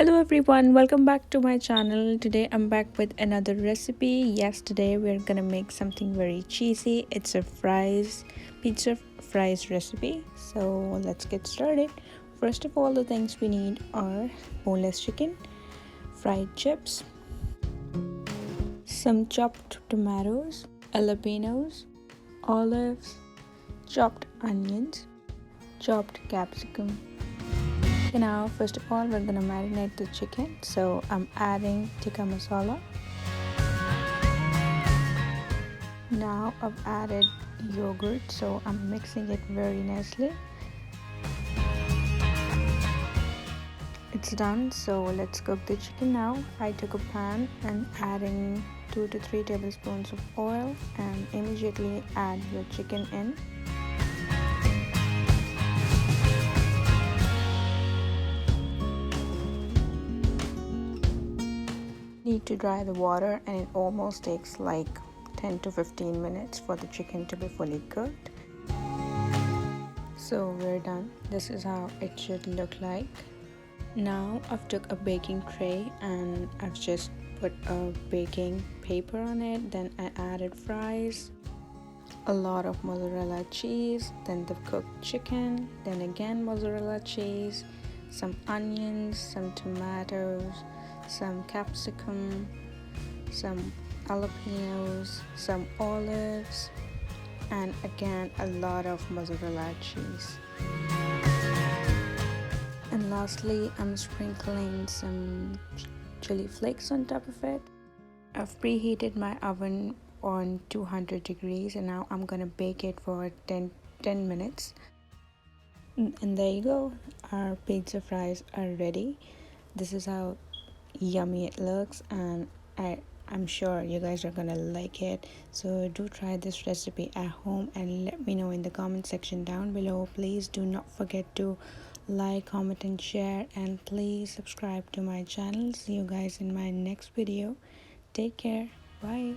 Hello everyone, welcome back to my channel. Today I'm back with another recipe. Yes, today we're gonna make something very cheesy. It's a pizza fries recipe. So let's get started. First of all, the things we need are boneless chicken, fried chips, some chopped tomatoes, jalapenos, olives, chopped onions, chopped capsicum. Okay, now first of all we're gonna marinate the chicken, so I'm adding tikka masala. Now I've added yogurt, so I'm mixing it very nicely. It's done, so let's cook the chicken now. I took a pan and adding 2 to 3 tablespoons of oil and immediately add your chicken in. Need to dry the water, and it almost takes like 10 to 15 minutes for the chicken to be fully cooked. So we're done. This is how it should look like. Now I've took a baking tray and I've just put a baking paper on it. Then I added fries, a lot of mozzarella cheese, then the cooked chicken, then again mozzarella cheese, some onions, some tomatoes, some capsicum, some jalapenos, some olives, and again a lot of mozzarella cheese. And lastly, I'm sprinkling some chili flakes on top of it. I've preheated my oven on 200 degrees and now I'm gonna bake it for 10 minutes. And there you go, our pizza fries are ready. This is how yummy it looks, and I'm sure you guys are gonna like it. So do try this recipe at home and let me know in the comment section down below. Please do not forget to like, comment and share, and please subscribe to my channel. See you guys in my next video. Take care. Bye.